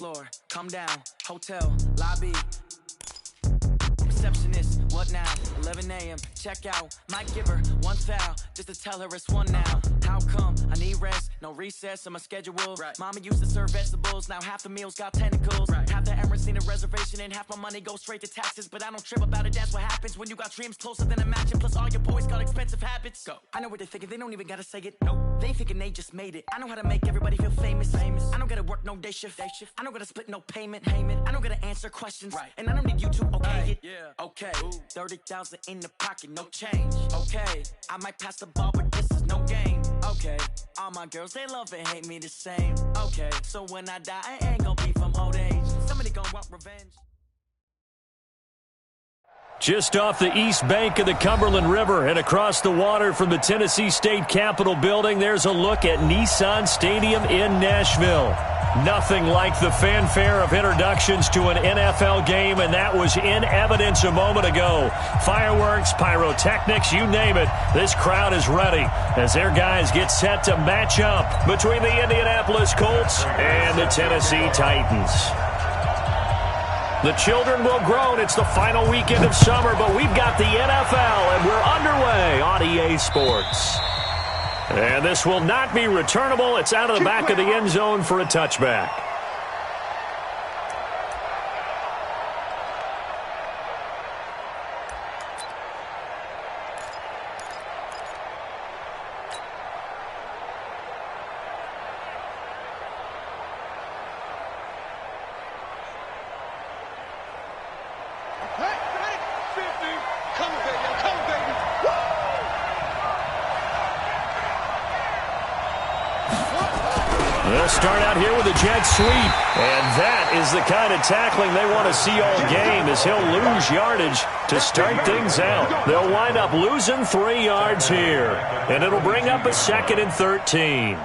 floor, come down, hotel, lobby. Receptionist, what now? 11 a.m., check out. Might give her one foul, just to tell her it's one now. How come? I need rest, no recess on my schedule. Right. Mama used to serve vegetables, now half the meals got tentacles. Right. Half the Emirates need a reservation and half my money goes straight to taxes. But I don't trip about it, that's what happens when you got dreams closer than a match. Plus all your boys got expensive habits. Go. I know what they're thinking, they don't even gotta say it. Nope. They thinking they just made it. I know how to make everybody feel famous. I don't gotta work no day shift. I don't gotta split no payment. I don't gotta answer questions. Right. And I don't need you to okay it. Yeah. Okay, 30,000 in the pocket, no change. Okay, I might pass the ball, but this is no game. Okay, all my girls, they love and hate me the same. Okay, so when I die, I ain't gonna be from old age. Somebody gonna want revenge. Just off the east bank of the Cumberland River and across the water from the Tennessee State Capitol building, there's a look at Nissan Stadium in Nashville. Nothing like the fanfare of introductions to an NFL game, and that was in evidence a moment ago. Fireworks, pyrotechnics, you name it. This crowd is ready as their guys get set to match up between the Indianapolis Colts and the Tennessee Titans. The children will groan. It's the final weekend of summer, but we've got the NFL, and we're underway on EA Sports. And this will not be returnable. It's out of the back of the end zone for a touchback. They'll start out here with a jet sweep. And that is the kind of tackling they want to see all game, as he'll lose yardage to start things out. They'll wind up losing 3 yards here. And it'll bring up a 2nd and 13.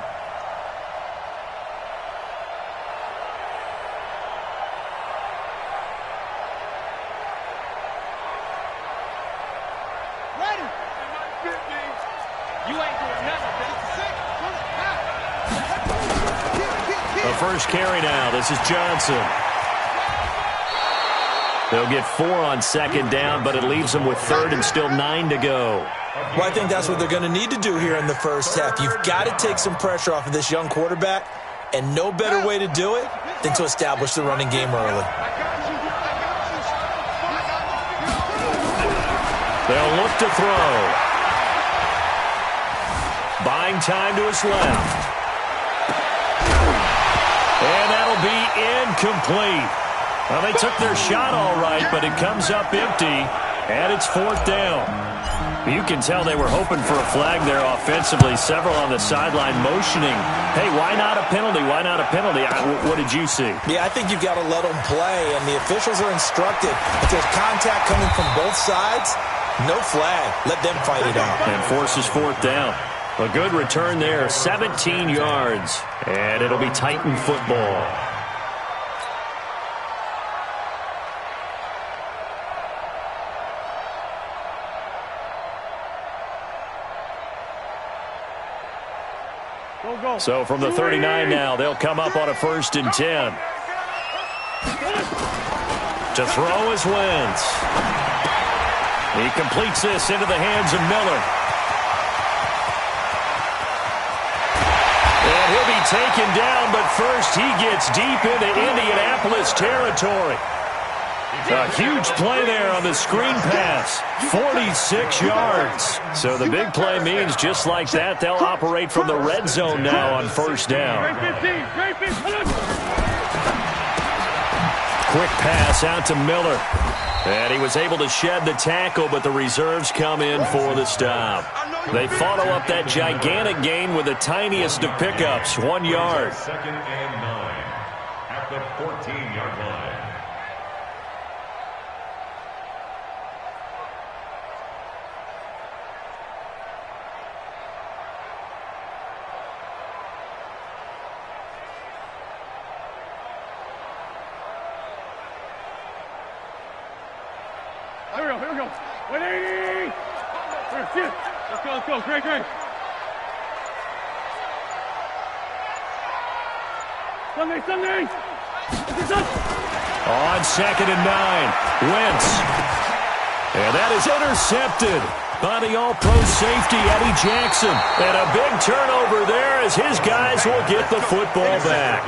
First carry now. This is Johnson. They'll get 4 on 2nd down, but it leaves them with 3rd and still 9 to go. Well, I think that's what they're going to need to do here in the first half. You've got to take some pressure off of this young quarterback, and no better way to do it than to establish the running game early. They'll look to throw. Buying time to his left. And that'll be incomplete. Well, they took their shot all right, but it comes up empty, and it's 4th down. You can tell they were hoping for a flag there offensively. Several on the sideline motioning, hey, why not a penalty? Why not a penalty? What did you see? Yeah, I think you've got to let them play, and the officials are instructed. If there's contact coming from both sides, no flag. Let them fight it out. And forces 4th down. A good return there, 17 yards, and it'll be Titan football. So from the 39 now, they'll come up on a 1st and 10. To throw is Wentz. He completes this into the hands of Miller. And he'll be taken down, but first he gets deep into Indianapolis territory. A huge play there on the screen pass. 46 yards. So the big play means just like that, they'll operate from the red zone now on 1st down. Quick pass out to Miller. And he was able to shed the tackle, but the reserves come in for the stop. They follow up that gigantic gain with the tiniest of pickups, 1 yard. 2nd and 9 at the 14-yard line. Here we go. 180. Let's go. Great. Sunday. On 2nd and 9, Wentz. And that is intercepted by the all-pro safety, Eddie Jackson. And a big turnover there as his guys will get the football back.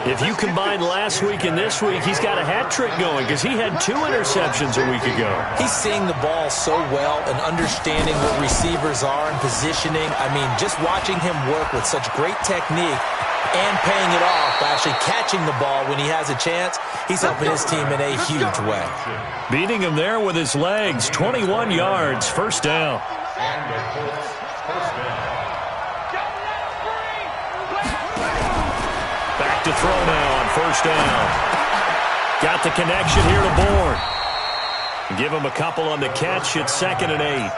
If you combine last week and this week, he's got a hat trick going because he had 2 interceptions a week ago. He's seeing the ball so well and understanding what receivers are and positioning. I mean, just watching him work with such great technique and paying it off by actually catching the ball when he has a chance, he's helping his team in a huge way. Beating him there with his legs, 21 yards, first down. And the Colts, first down. Back to throw now on first down. Got the connection here to Bourne. Give him a couple on the catch at 2nd and 8.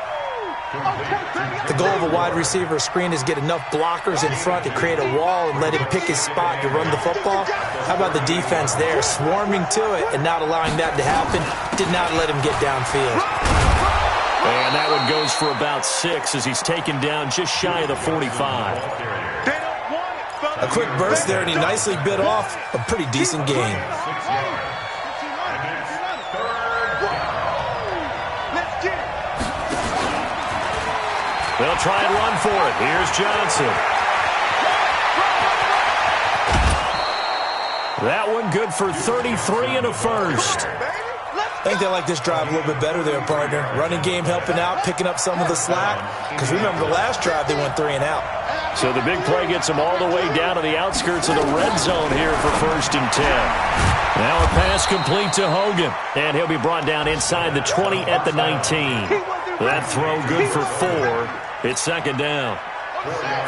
The goal of a wide receiver screen is get enough blockers in front to create a wall and let him pick his spot to run the football. How about the defense there, swarming to it and not allowing that to happen? Did not let him get downfield. And that one goes for about 6 as he's taken down just shy of the 45. A quick burst there, and he nicely bit off a pretty decent gain. They'll try and run for it. Here's Johnson. That one good for 33 and a first. I think they like this drive a little bit better there, partner. Running game helping out, picking up some of the slack. Because remember, the last drive they went 3 and out. So the big play gets them all the way down to the outskirts of the red zone here for 1st and 10. Now a pass complete to Hogan. And he'll be brought down inside the 20 at the 19. That throw good for 4. It's 2nd down.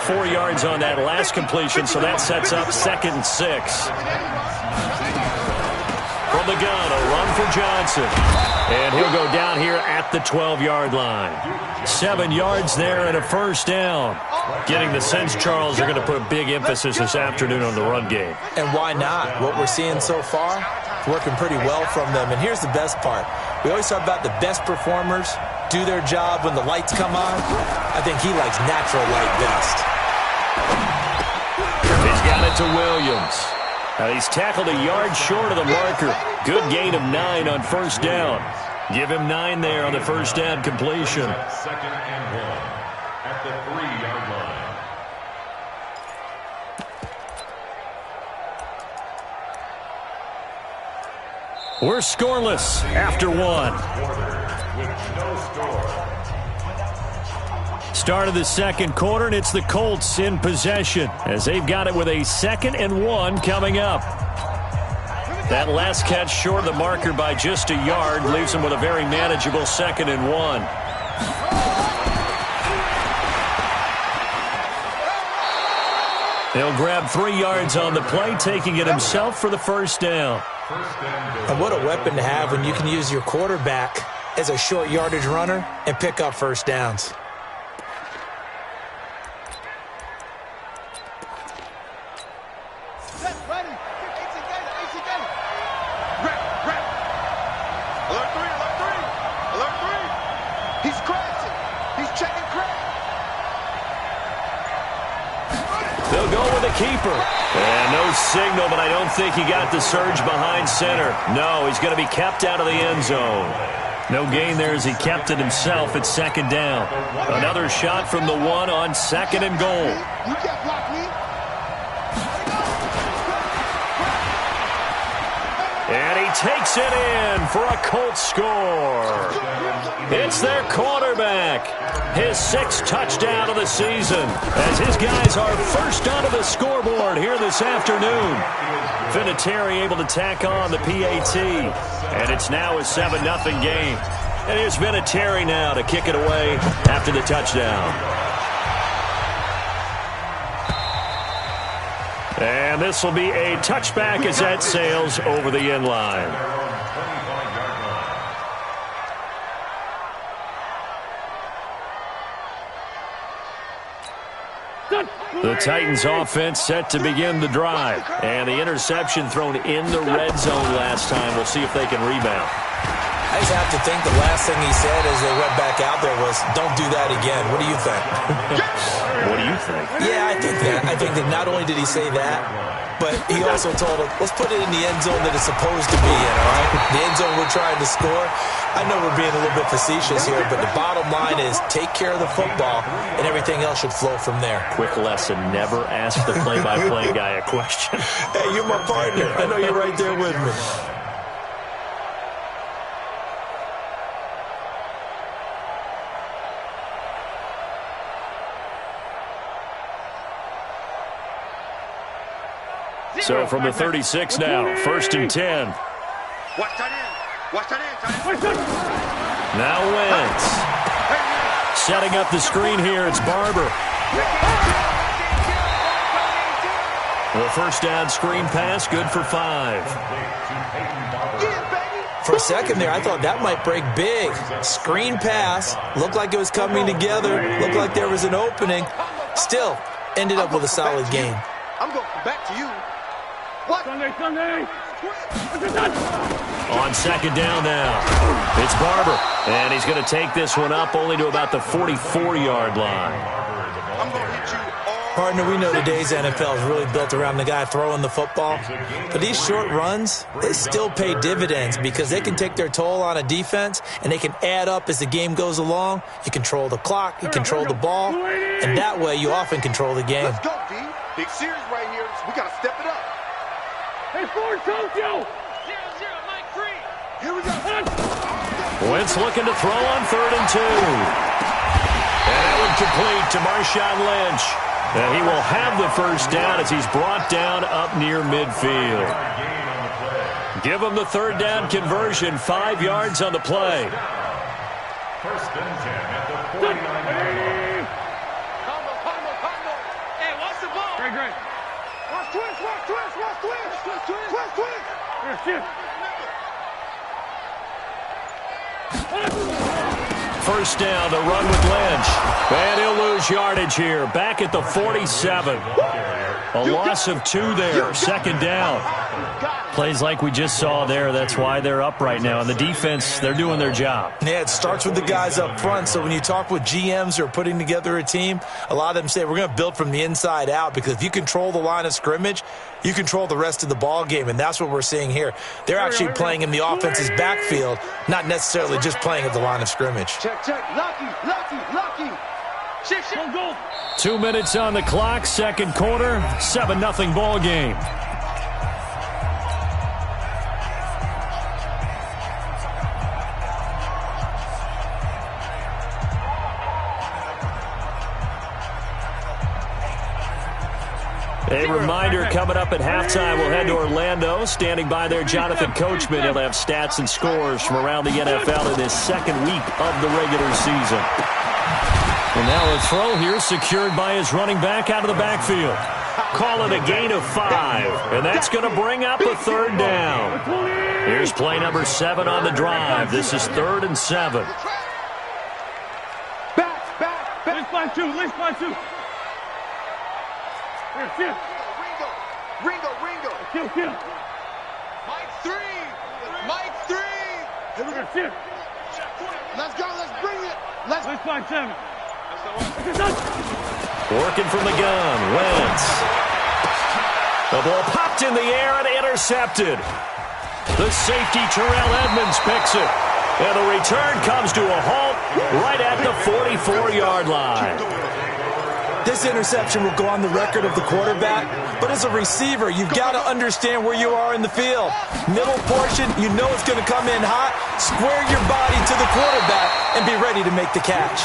4 yards on that last completion, so that sets up 2nd and 6. From the gun, a run for Johnson. And he'll go down here at the 12-yard line. 7 yards there and a first down. Getting the sense, Charles, they're going to put a big emphasis this afternoon on the run game. And why not? What we're seeing so far, working pretty well from them. And here's the best part. We always talk about the best performers do their job when the lights come on. I think he likes natural light best. He's got it to Williams. Now he's tackled a yard short of the marker. Good gain of 9 on first down. Give him 9 there on the first down completion. 2nd and 1 at the 3-yard line. We're scoreless after 1. Start of the 2nd quarter, and it's the Colts in possession as they've got it with a 2nd and 1 coming up. That last catch short of the marker by just a yard leaves them with a very manageable 2nd and 1. He'll grab 3 yards on the play, taking it himself for the first down. And what a weapon to have when you can use your quarterback as a short yardage runner and pick up first downs. They'll go with a keeper. And no signal, but I don't think he got the surge behind center. No, he's going to be kept out of the end zone. No gain there as he kept it himself at 2nd down. Another shot from the 1 on 2nd and goal. And he takes it in for a Colts score. It's their quarterback. His 6th touchdown of the season as his guys are first onto the scoreboard here this afternoon. Vinatieri able to tack on the PAT. And it's now a 7-0 game. And here's Vinatieri now to kick it away after the touchdown. And this will be a touchback as that sails over the end line. The Titans offense set to begin the drive. And the interception thrown in the red zone last time. We'll see if they can rebound. I just have to think the last thing he said as they went back out there was, don't do that again. What do you think? What do you think? Yeah, I think that. I think that not only did he say that, but he also told him, let's put it in the end zone that it's supposed to be in, all right? The end zone we're trying to score. I know we're being a little bit facetious here, but the bottom line is take care of the football, and everything else should flow from there. Quick lesson, never ask the play-by-play guy a question. Hey, you're my partner. I know you're right there with me. So from the 36 now, 1st and 10. Now Wentz. Setting up the screen here, it's Barber. The first down screen pass, good for 5. For a second there, I thought that might break big. Screen pass, looked like it was coming together, looked like there was an opening. Still, ended up with a solid game. I'm going back to you. What? Sunday. On second down now, it's Barber, and he's going to take this one up only to about the 44-yard line. I'm going to hit you all. Partner, we know today's NFL is really built around the guy throwing the football, but these short runs, they still pay dividends because they can take their toll on a defense, and they can add up as the game goes along. You control the clock, you control the ball, and that way you often control the game. Let's go, D. Big series right here. We got to step it up. Hey, Ford, Tokyo! 0-0, Mike 3. Here we go. Wentz looking to throw on 3rd and 2. And that one complete to Marshawn Lynch. And he will have the first down as he's brought down up near midfield. Give him the 3rd down conversion, 5 yards on the play. 1st and 10 at the 49-yard line. Hey, watch the ball. Great. Watch twist. Here, shift. First down to run with Lynch. And he'll lose yardage here. Back at the 47. A loss of 2 there. 2nd down. Plays like we just saw there. That's why they're up right now. And the defense, they're doing their job. Yeah, it starts with the guys up front. So when you talk with GMs who are putting together a team, a lot of them say we're going to build from the inside out, because if you control the line of scrimmage, you control the rest of the ball game, and that's what we're seeing here. They're actually playing in the offense's backfield, not necessarily just playing at the line of scrimmage. Check. Lucky. Shift. Go. 2 minutes on the clock, 2nd quarter, 7-0 ball game. A reminder, coming up at halftime, we'll head to Orlando. Standing by there, Jonathan Coachman. He'll have stats and scores from around the NFL in this 2nd week of the regular season. And now a throw here secured by his running back out of the backfield. Call it a gain of 5, and that's going to bring up a 3rd down. Here's play number 7 on the drive. This is 3rd and 7. Back. Lynch by 2. Here, shift. Ringo. Kill. Mike 3. Here, shift. Let's go. Let's bring it. Lynch by 7. Working from the gun, Wentz. The ball popped in the air and intercepted. The safety, Terrell Edmonds, picks it. And the return comes to a halt right at the 44-yard line. This interception will go on the record of the quarterback, but as a receiver, you've got to understand where you are in the field. Middle portion, you know it's going to come in hot. Square your body to the quarterback and be ready to make the catch.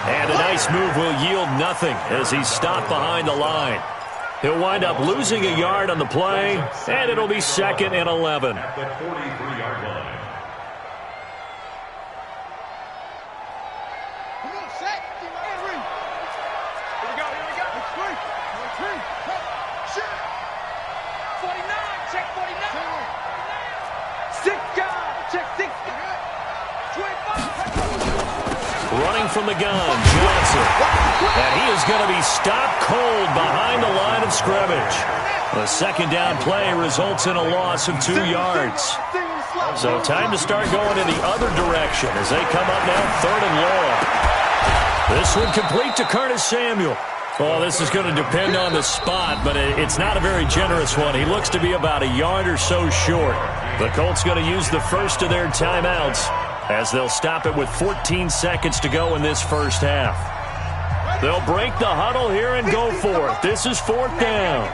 And a nice move will yield nothing as he's stopped behind the line. He'll wind up losing a yard on the play, and it'll be 2nd and 11. At the 43-yard line. Running from the gun, Johnson. And he is going to be stopped cold behind the line of scrimmage. The 2nd down play results in a loss of 2 yards. So time to start going in the other direction as they come up now 3rd and long. This one complete to Curtis Samuel. Well, this is going to depend on the spot, but it's not a very generous one. He looks to be about a yard or so short. The Colts going to use the first of their timeouts as they'll stop it with 14 seconds to go in this first half. They'll break the huddle here and go for it. This is fourth down.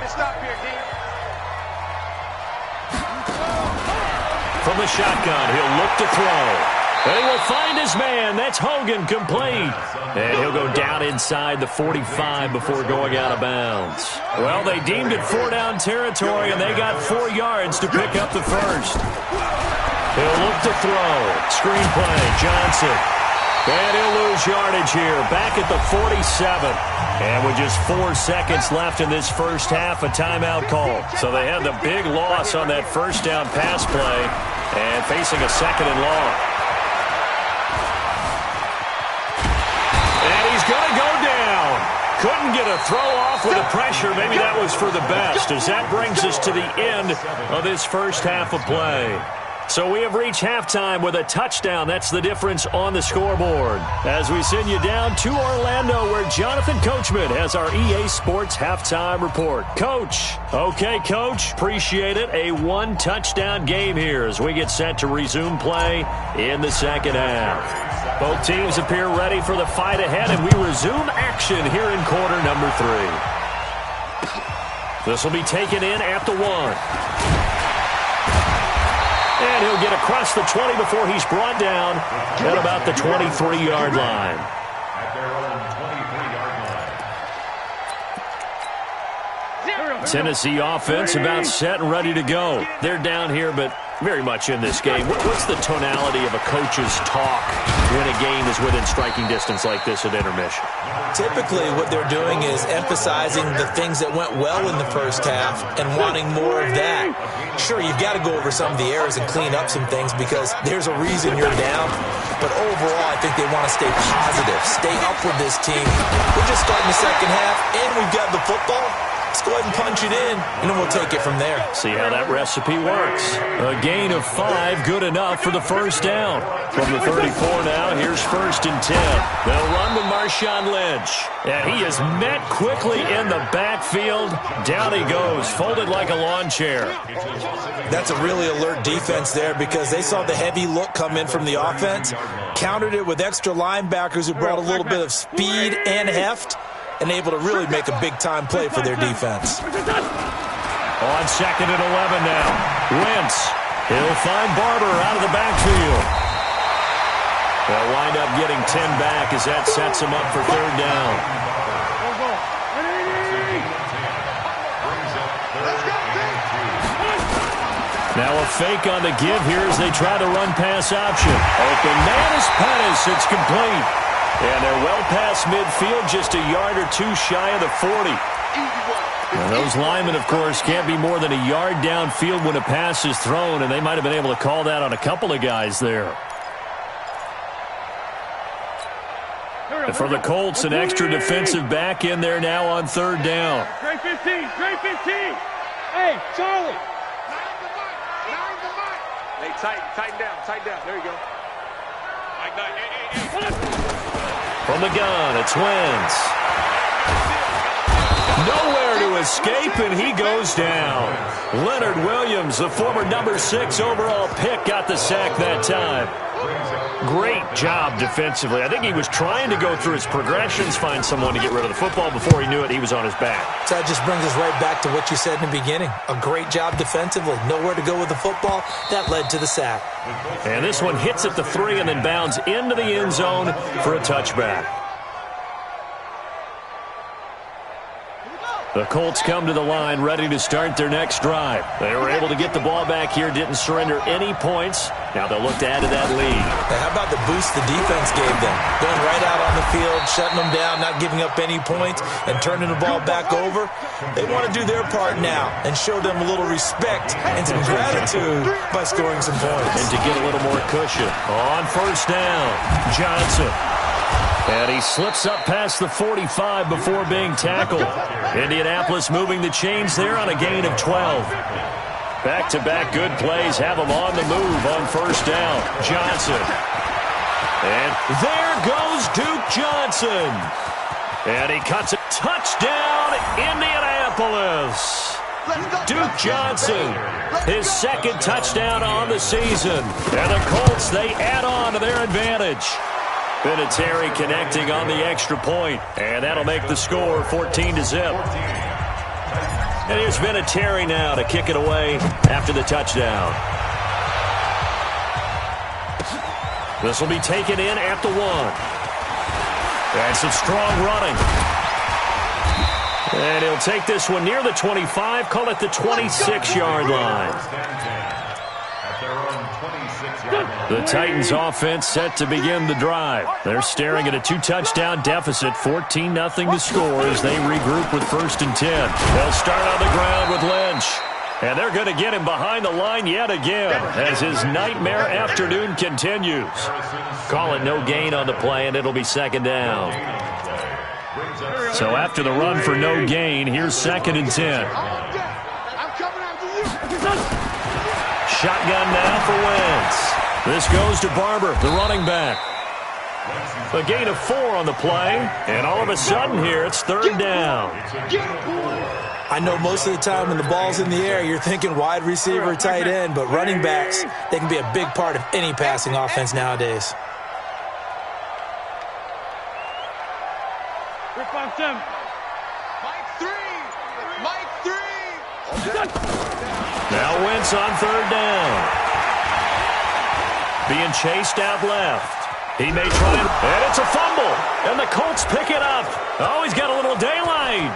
From the shotgun, he'll look to throw. And he will find his man. That's Hogan, complete. And he'll go down inside the 45 before going out of bounds. Well, they deemed it 4-down territory, and they got 4 yards to pick up the first. He'll look to throw. Screen play, Johnson. And he'll lose yardage here, back at the 47. And with just 4 seconds left in this first half, a timeout call. So they had the big loss on that first down pass play and facing a second and long. And he's going to go down. Couldn't get a throw off with the pressure. Maybe that was for the best, as that brings us to the end of this first half of play. So we have reached halftime with a touchdown. That's the difference on the scoreboard. As we send you down to Orlando, where Jonathan Coachman has our EA Sports halftime report. Coach. Okay, Coach. Appreciate it. A 1-touchdown game here as we get set to resume play in the second half. Both teams appear ready for the fight ahead, and we resume action here in quarter number 3. This will be taken in at the 1. And he'll get across the 20 before he's brought down at about the 23-yard line. Tennessee offense about set and ready to go. They're down here, but very much in this game. What's the tonality of a coach's talk when a game is within striking distance like this at intermission? Typically, what they're doing is emphasizing the things that went well in the first half and wanting more of that. Sure, you've got to go over some of the errors and clean up some things because there's a reason you're down. But overall, I think they want to stay positive, stay up with this team. We're just starting the second half, and we've got the football. Let's go ahead and punch it in, and then we'll take it from there. See how that recipe works. A gain of 5, good enough for the first down. From the 34 now, here's 1st and 10. They'll run with Marshawn Lynch. And he is met quickly in the backfield. Down he goes, folded like a lawn chair. That's a really alert defense there because they saw the heavy look come in from the offense, countered it with extra linebackers who brought a little bit of speed and heft, and able to really make a big-time play for their defense. On 2nd and 11 now. Wentz. He'll find Barber out of the backfield. They'll wind up getting 10 back as that sets him up for 3rd down. Now a fake on the give here as they try to run pass option. Open man is Pettis. It's complete. And they're well past midfield, just a yard or 2 shy of the 40. And those linemen, of course, can't be more than a yard downfield when a pass is thrown, and they might have been able to call that on a couple of guys there. And for the Colts, an extra defensive back in there now on 3rd down. Straight 15, straight 15. Hey, Charlie. Hey, tighten down. There you go. From the gun, it's Wentz. Nowhere to escape, and he goes down. Leonard Williams, the former number 6 overall pick, got the sack that time. Great job defensively. I think he was trying to go through his progressions, find someone to get rid of the football. Before he knew it, he was on his back. So that just brings us right back to what you said in the beginning. A great job defensively. Nowhere to go with the football. That led to the sack. And this one hits at the 3 and then bounds into the end zone for a touchback. The Colts come to the line ready to start their next drive. They were able to get the ball back here, didn't surrender any points. Now they'll look to add to that lead. Now, how about the boost the defense gave them? Going right out on the field, shutting them down, not giving up any points, and turning the ball back over. They want to do their part now and show them a little respect and some gratitude by scoring some points. And to get a little more cushion. On 1st down, Johnson. And he slips up past the 45 before being tackled. Indianapolis moving the chains there on a gain of 12. Back-to-back good plays have them on the move on 1st down. Johnson. And there goes Duke Johnson. And he cuts it. Touchdown, Indianapolis. Duke Johnson, his second touchdown on the season. And the Colts, they add on to their advantage. Vinatieri connecting on the extra point. And that'll make the score 14-0. And here's Vinatieri now to kick it away after the touchdown. This will be taken in at the 1. And some strong running. And he'll take this one near the 25, call it the 26-yard line. The Titans offense set to begin the drive. They're staring at a 2-touchdown deficit, 14-0 to score as they regroup with 1st and 10. They'll start on the ground with Lynch. And they're going to get him behind the line yet again as his nightmare afternoon continues. Call it no gain on the play, and it'll be 2nd down. So after the run for no gain, here's 2nd and 10. Shotgun now for Wentz. This goes to Barber, the running back. A gain of 4 on the play, and all of a sudden here it's 3rd down. I know most of the time when the ball's in the air, you're thinking wide receiver, tight end, but running backs, they can be a big part of any passing offense nowadays. Now Wentz on 3rd down. Being chased out left. He may try and it's a fumble. And the Colts pick it up. Oh, he's got a little daylight.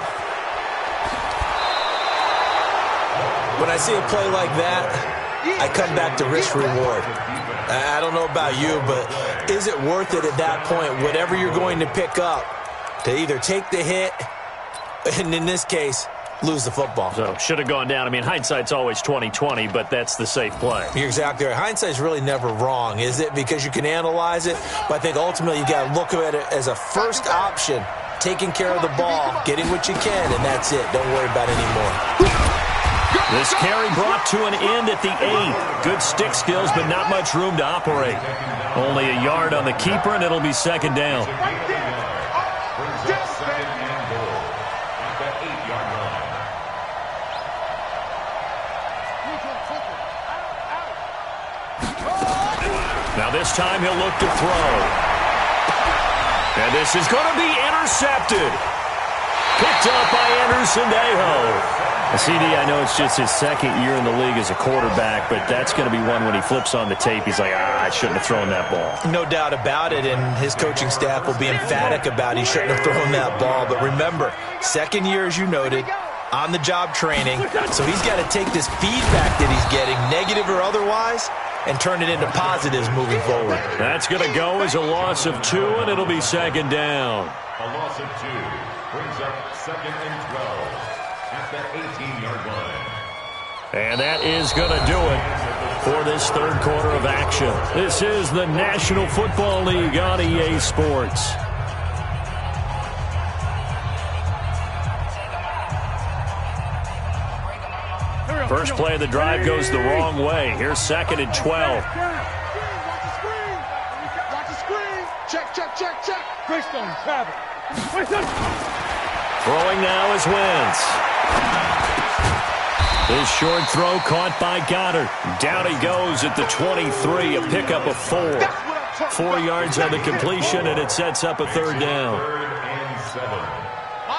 When I see a play like that, I come back to risk-reward. I don't know about you, but is it worth it at that point, whatever you're going to pick up, to either take the hit, and in this case, lose the football? So, should have gone down. I mean, hindsight's always 20/20, but that's the safe play. You're exactly right. Hindsight's really never wrong, is it? Because you can analyze it, but I think ultimately you got to look at it as a first option, taking care of the ball, getting what you can, and that's it. Don't worry about it anymore. This carry brought to an end at the 8. Good stick skills, but not much room to operate. Only a yard on the keeper, and it'll be 2nd down. Now this time he'll look to throw. And this is going to be intercepted. Picked up by Anderson-Dejo. CD, I know it's just his 2nd year in the league as a quarterback, but that's going to be one when he flips on the tape. He's like, I shouldn't have thrown that ball. No doubt about it, and his coaching staff will be emphatic about he shouldn't have thrown that ball. But remember, 2nd year, as you noted, on-the-job training. So he's got to take this feedback that he's getting, negative or otherwise, and turn it into positives moving forward. That's going to go as a loss of 2, and it'll be 2nd down. A loss of 2 brings up 2nd and 12 at the 18-yard line. And that is going to do it for this 3rd quarter of action. This is the National Football League on EA Sports. First play of the drive goes the wrong way. Here's 2nd and 12. Watch the screen. Check. Greystone, travel. Throwing now is Wentz. His short throw caught by Goddard. Down he goes at the 23, a pickup of 4. 4 yards on the completion, and it sets up a 3rd down.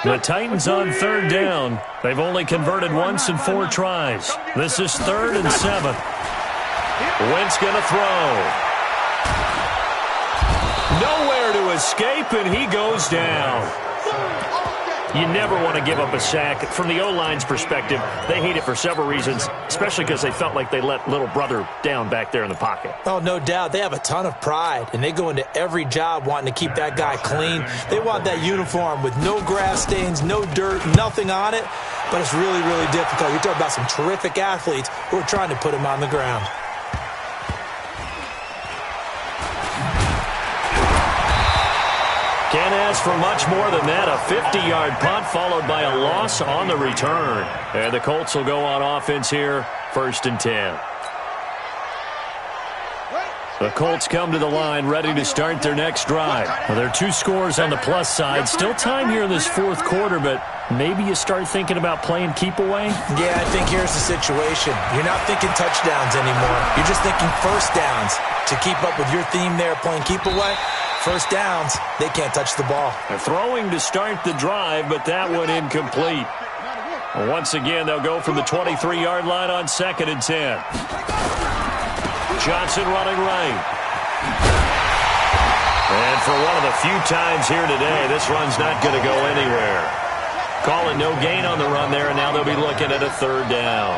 The Titans on 3rd down. They've only converted once in 4 tries. This is 3rd and 7. Wentz going to throw. Nowhere to escape, and he goes down. You never want to give up a sack. From the O-line's perspective, they hate it for several reasons, especially because they felt like they let little brother down back there in the pocket. Oh, no doubt. They have a ton of pride, and they go into every job wanting to keep that guy clean. They want that uniform with no grass stains, no dirt, nothing on it, but it's really, really difficult. You're talking about some terrific athletes who are trying to put him on the ground. Can't ask for much more than that. A 50-yard punt followed by a loss on the return. And the Colts will go on offense here, 1st and 10. The Colts come to the line ready to start their next drive. Well, there are 2 scores on the plus side. Still time here in this fourth quarter, but maybe you start thinking about playing keep away? Yeah, I think here's the situation. You're not thinking touchdowns anymore. You're just thinking first downs. To keep up with your theme there, playing keep away, first downs, they can't touch the ball. They're throwing to start the drive, but that one incomplete. Once again, they'll go from the 23-yard line on 2nd and 10. Johnson running right. And for one of the few times here today, this run's not going to go anywhere. Call it no gain on the run there, and now they'll be looking at a 3rd down.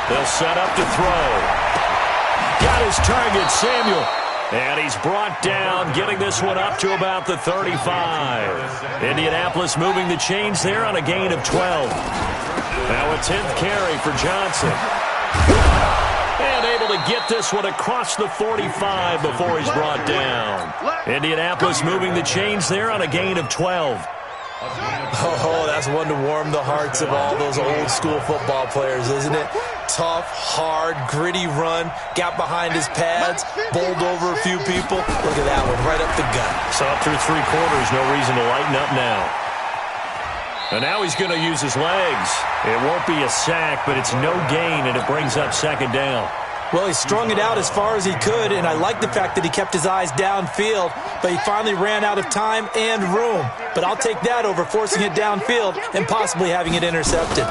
They'll set up to throw. Got his target, Samuel. And he's brought down, getting this one up to about the 35. Indianapolis moving the chains there on a gain of 12. Now a 10th carry for Johnson. And able to get this one across the 45 before he's brought down. Indianapolis moving the chains there on a gain of 12. Oh, that's one to warm the hearts of all those old school football players, isn't it? Tough, hard, gritty run, got behind his pads, bowled over a few people. Look at that one, right up the gut. So up through 3 quarters, no reason to lighten up now. And now he's going to use his legs. It won't be a sack, but it's no gain, and it brings up 2nd down. Well, he strung it out as far as he could, and I like the fact that he kept his eyes downfield, but he finally ran out of time and room. But I'll take that over forcing it downfield and possibly having it intercepted.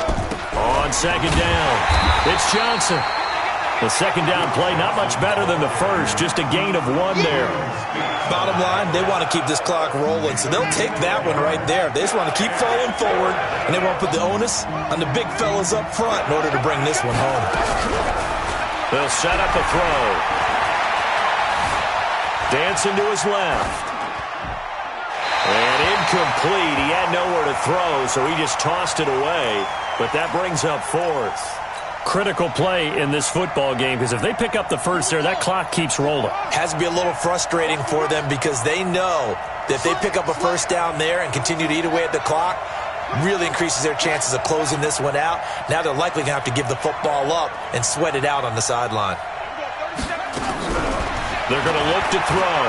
On 2nd down, it's Johnson. The 2nd down play, not much better than the first, just a gain of 1 there. Bottom line, they want to keep this clock rolling, so they'll take that one right there. They just want to keep falling forward, and they won't put the onus on the big fellas up front in order to bring this one home. They'll set up a throw. Dancing to his left. And incomplete. He had nowhere to throw, so he just tossed it away. But that brings up 4th. Critical play in this football game, because if they pick up the first there, that clock keeps rolling. Has to be a little frustrating for them because they know that if they pick up a first down there and continue to eat away at the clock, really increases their chances of closing this one out. Now they're likely going to have to give the football up and sweat it out on the sideline. They're going to look to throw.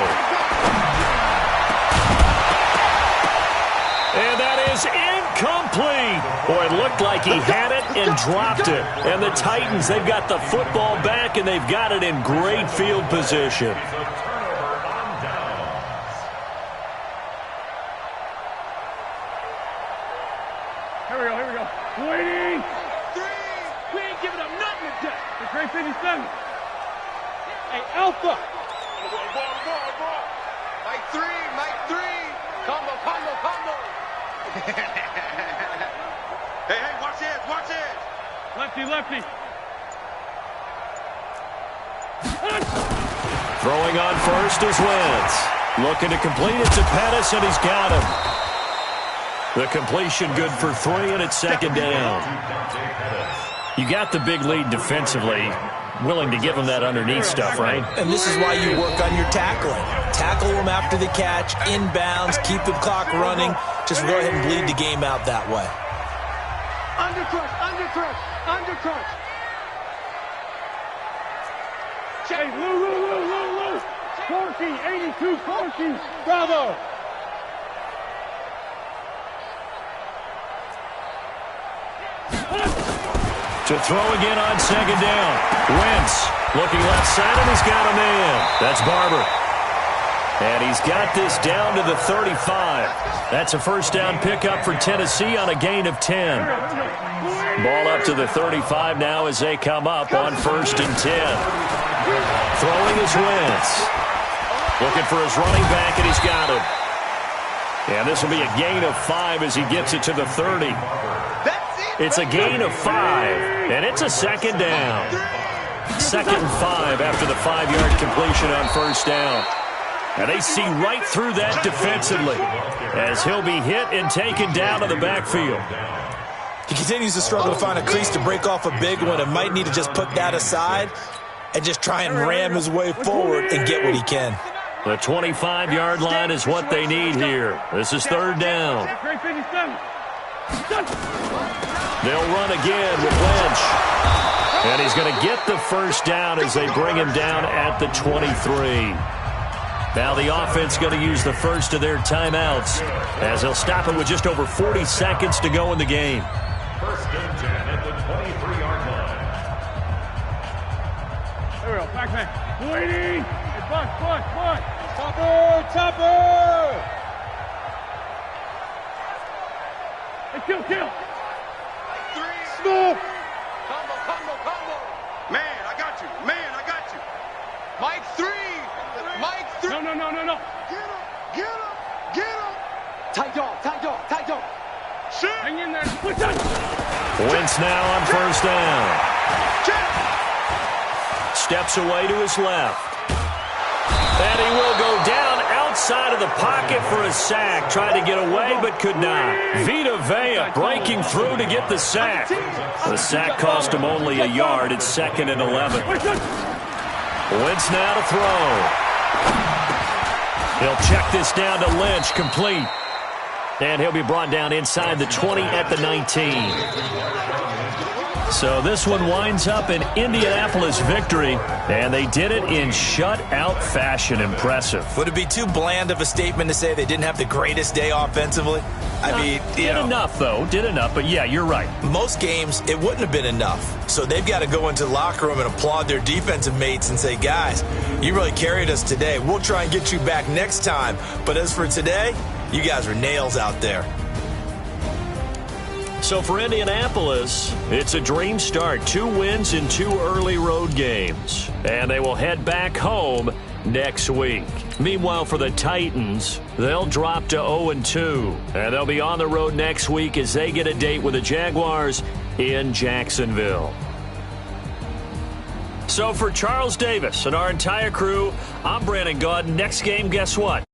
And that is incomplete. Boy, it looked like he had it and dropped it. And the Titans, they've got the football back, and they've got it in great field position. Here we go. 280. 3. We ain't giving up nothing today. It's 357. Hey, Alpha. Ball. Mike 3. Combo. Hey, watch it. Lefty. Throwing on first is Wentz. Looking to complete it to Pettis, and he's got him. The completion good for 3, and it's 2nd down. You got the big lead defensively. Willing to give him that underneath stuff, right? And this is why you work on your tackling. Tackle them after the catch, inbounds, keep the clock running. Just go ahead and bleed the game out that way. Undercrush. Hey, Lou. Corky, 82, Corky. Bravo. To throw again on 2nd down. Wentz looking left side, and he's got a man. That's Barber. And he's got this down to the 35. That's a first down pickup for Tennessee on a gain of 10. Ball up to the 35 now as they come up on 1st and 10. Throwing is Wentz. Looking for his running back, and he's got him. And this will be a gain of 5 as he gets it to the 30. It's a gain of 5, and it's a 2nd down. 2nd and 5 after the 5-yard completion on first down. And they see right through that defensively as he'll be hit and taken down to the backfield. He continues to struggle to find a crease to break off a big one and might need to just put that aside and just try and ram his way forward and get what he can. The 25-yard line is what they need here. This is 3rd down. They'll run again with Lynch. And he's going to get the first down as they bring him down at the 23. Now the offense going to use the first of their timeouts as they'll stop it with just over 40 seconds to go in the game. First and 10 at the 23-yard line. There we go. Back. Waiting. Hey, butt. Topper. Hey, kill. Snoop. Combo. Man, I got you. Mike 3. No. Get him. Tight dog. Shit. Hang in there. Push it. Wentz now on first down. Steps away to his left. And he will go down outside of the pocket for a sack. Tried to get away, but could not. Vita Vea breaking through to get the sack. The sack cost him only a yard. It's 2nd and 11. Wentz now to throw. He'll check this down to Lynch, complete. And he'll be brought down inside the 20 at the 19. So this one winds up an Indianapolis victory, and they did it in shutout fashion. Impressive. Would it be too bland of a statement to say they didn't have the greatest day offensively? I mean, did enough, though. Did enough, but yeah, you're right. Most games, it wouldn't have been enough. So they've got to go into the locker room and applaud their defensive mates and say, guys, you really carried us today. We'll try and get you back next time. But as for today, you guys were nails out there. So for Indianapolis, it's a dream start. 2 wins in 2 early road games. And they will head back home next week. Meanwhile, for the Titans, they'll drop to 0-2. And they'll be on the road next week as they get a date with the Jaguars in Jacksonville. So for Charles Davis and our entire crew, I'm Brandon Gaudin. Next game, guess what?